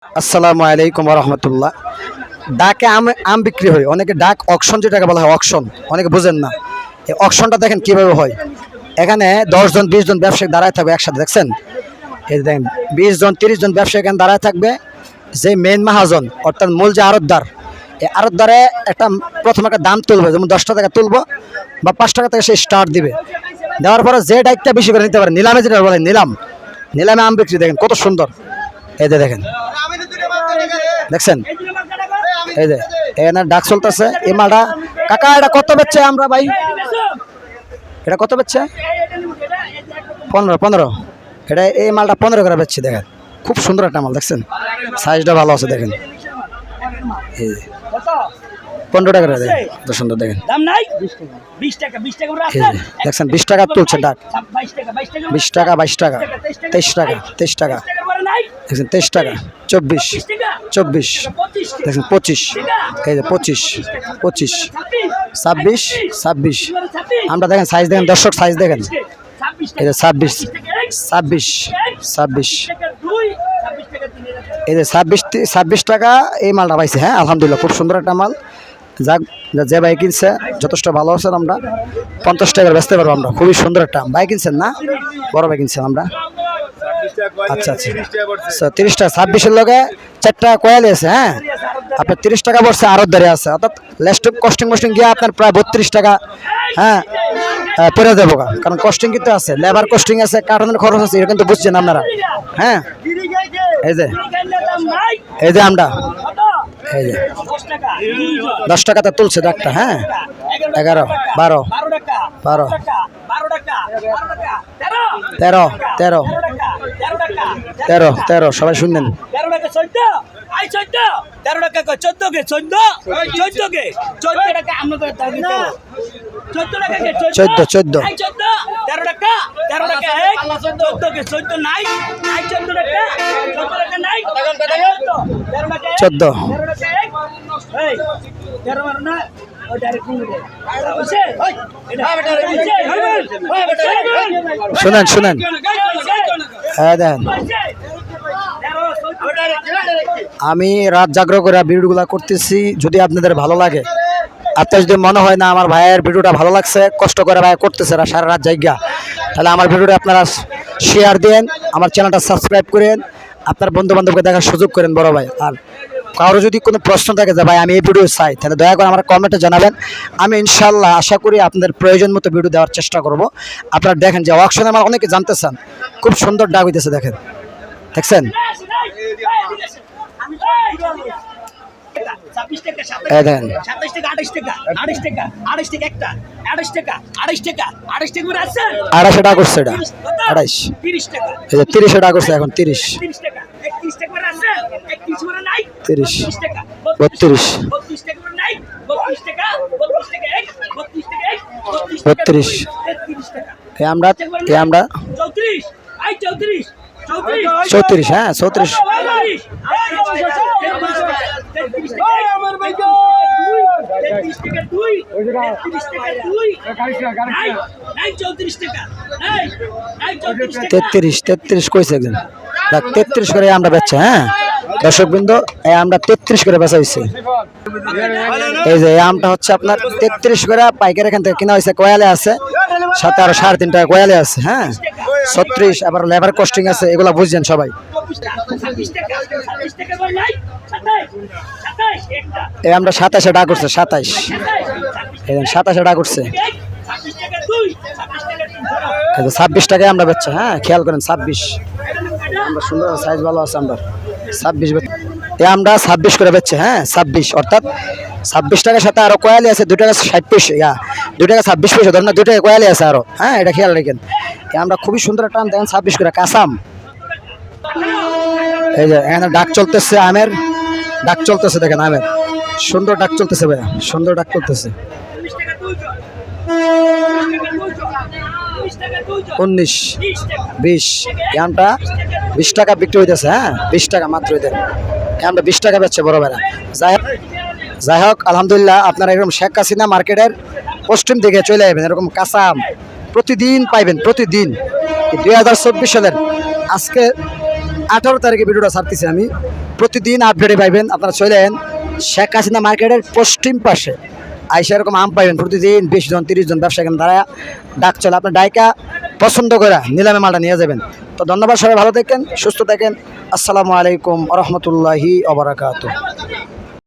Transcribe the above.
আসসালামু আলাইকুম রহমতুল্লাহ। ডাকে আম বিক্রি হয়, অনেকে ডাক অকশন যেটাকে বলা হয় অকশন, অনেকে বুঝেন না। এই অকশনটা দেখেন কিভাবে হয়। এখানে 10 জন 20 জন ব্যবসায়ী দাঁড়ায় থাকবে একসাথে, দেখছেন? এই দেখেন 20 জন 30 জন ব্যবসায়ী এখানে দাঁড়ায় থাকবে। যে মেন মাহাজন অর্থাৎ মূল যে আড়তদার, এই আড়তদারে একটা প্রথম একটা দাম তুলবে, যেমন 10 টাকা তুলবো বা 5 টাকা থেকে সে স্টার্ট দিবে। দেওয়ার পরে যে ডাইকটা বেশি করে নিতে পারে, নিলামে যেটা বলে নিলামে আম বিক্রি দেখেন কত সুন্দর। এই যে দেখেন, দেখছেন? এই যে এখানে ডাক চলতেছে। এই মালটা কাকা এটা কত বেচছে আমরা ভাই? এটা কত বেচছে? 15 এটা এই মালটা 15 করে বেচছে। দেখেন খুব সুন্দর একটা মাল, দেখছেন? সাইজটা ভালো আছে দেখেন। এই 15 টাকা দেখেন কত সুন্দর, দেখেন দেখছেন 20 টাকা তুলছে ডাক। 20 টাকা 22 টাকা 23 টাকা 23 টাকা দেখছেন, 23 টাকা 24 দেখছেন 25, এই যে 25 26 আমরা দেখেন সাইজ দেখেন, দর্শক সাইজ দেখেন। এই যে 26 এই যে 26 টাকা এই মালটা পাইছে। হ্যাঁ আলহামদুলিল্লাহ, খুব সুন্দর একটা মাল। যাক, যে ভাই কিনছে যথেষ্ট ভালো আছেন। আমরা 50 টাকার বেচতে পারবো। আমরা খুবই সুন্দর একটা ভাই কিনছেন না, বড় ভাই কিনছেন আমরা। আচ্ছা 30 টাকা 26-এর লগে 4 টাকা কয়ালি আছে। হ্যাঁ আপনার 30 টাকা পড়ছে আরত ধরে আছে, অর্থাৎ লেস্ট কস্টিং গিয়ে আপনার প্রায় 32 টাকা হ্যাঁ পরে দেবো, কারণ কস্টিং কিন্তু আছে, লেবার কস্টিং আছে, কার্টনের খরচ আছে, এটা কিন্তু বুঝছেন আপনারা। হ্যাঁ এই যে আমরা এই যে 10 টাকাতে তুলছে ডাকটা। হ্যাঁ 11 12 13 সবাই শুনলেন। 13 টাকা 14 কে 14 টাকা আমরা 14 টাকা কে 14 13 টাকা 14 কে 14 নাই 14 টাকা 14 টাকা নাই 14 এই 13 মারো না ও ডাইরেক্ট শুনেন হ্যাঁ দেখেন, আমি রাত জাগ্রহ করে ভিডিওগুলো করতেছি। যদি আপনাদের ভালো লাগে, আপনার যদি মনে হয় না আমার ভাইয়ের ভিডিওটা ভালো লাগছে, কষ্ট করে ভাই করতেছে সারা রাত জায়গা, তাহলে আমার ভিডিওটা আপনারা শেয়ার দেন, আমার চ্যানেলটা সাবস্ক্রাইব করেন, আপনার বন্ধু বান্ধবকে দেখার সুযোগ করেন বড় ভাই। আর কারো যদি কোনো প্রশ্ন থাকে যে ভাই আমি এই ভিডিও চাই, তাহলে দয়া করে আমার কমেন্টে জানাবেন। আমি ইনশাল্লাহ আশা করি আপনাদের প্রয়োজন মতো ভিডিও দেওয়ার চেষ্টা করব। আপনারা দেখেন যে অকশনে আমার অনেকে জানতে চান, খুব সুন্দর ডাক হইতেছে দেখেন, দেখছেন? দেখেন 28 টাকা করছে, এটা 28 30 টাকা করছে এখন 30 32 আমরা 34 হ্যাঁ 34 33 কইছে একজন, 33 করে আমরা বেচছে। হ্যাঁ দর্শকবৃন্দ, এই আমরা 33 করে বেচা হয়েছে। এই যে এই আমটা হচ্ছে আপনার 33 করে পাইকারি এখান থেকে কেনা হয়েছে। কয়ালে আছে সাথে আরো 3.5 টাকা কয়ালে আছে। হ্যাঁ 36, আবার লেবার কস্টিং আছে, এগুলা বুঝছেন সবাই। এই আমরা 27 টাকা করছে, 27 টাকা করছে। 26 টাকায় আমরা বেচছি। হ্যাঁ খেয়াল করেন 26, আমরা সুন্দর সাইজ ভালো আছে। আমরা 26 আমরা 26 করে বেচছি। হ্যাঁ 26 অর্থাৎ 26 টাকার সাথে আরো কয়ালি আছে 2 টাকা 60 পয়সা, 2 টাকা 26 পয়সা, ধরেন 2 টাকা কয়ালি আছে আরো। হ্যাঁ এটা খেয়াল রাখেন। আমরা খুবই সুন্দর একটা আম দেখেন 26 করে কাঁচাম। এই যে এখানে ডাক চলতেছে, আমের ডাক চলতেছে, দেখেন আমের সুন্দর ডাক চলতেছে ভাইয়া, সুন্দর ডাক চলতেছে। 19 20 আমটা 20 টাকা বিক্রি হইতেছে। হ্যাঁ 20 টাকা মাত্র হইতে আমরা 20 টাকা বেচছে বড় ভাইরা। যাই হোক আলহামদুলিল্লাহ, আপনারা এরকম শেখ হাসিনা মার্কেটের পশ্চিম দিকে চলে যাবেন, এরকম কাঁচা আম প্রতিদিন পাইবেন, প্রতিদিন। 2024 সালের আজকে 18 তারিখে ভিডিওটা ছাড়তেছি আমি। প্রতিদিন আপডেটে পাইবেন। আপনারা চলেন শেখ হাসিনা মার্কেটের পশ্চিম পাশে আইসা এরকম আম পাইবেন প্রতিদিন 20 জন 30 জন ব্যবসা এখানে দাঁড়ায় ডাক চলে। আপনার ডাইকা পছন্দ করে নিলামে মালটা নিয়ে যাবেন। তো ধন্যবাদ, সবাই ভালো থাকেন, সুস্থ থাকেন। আসসালামু আলাইকুম ওয়া রাহমাতুল্লাহি ওয়া বারাকাতুহু।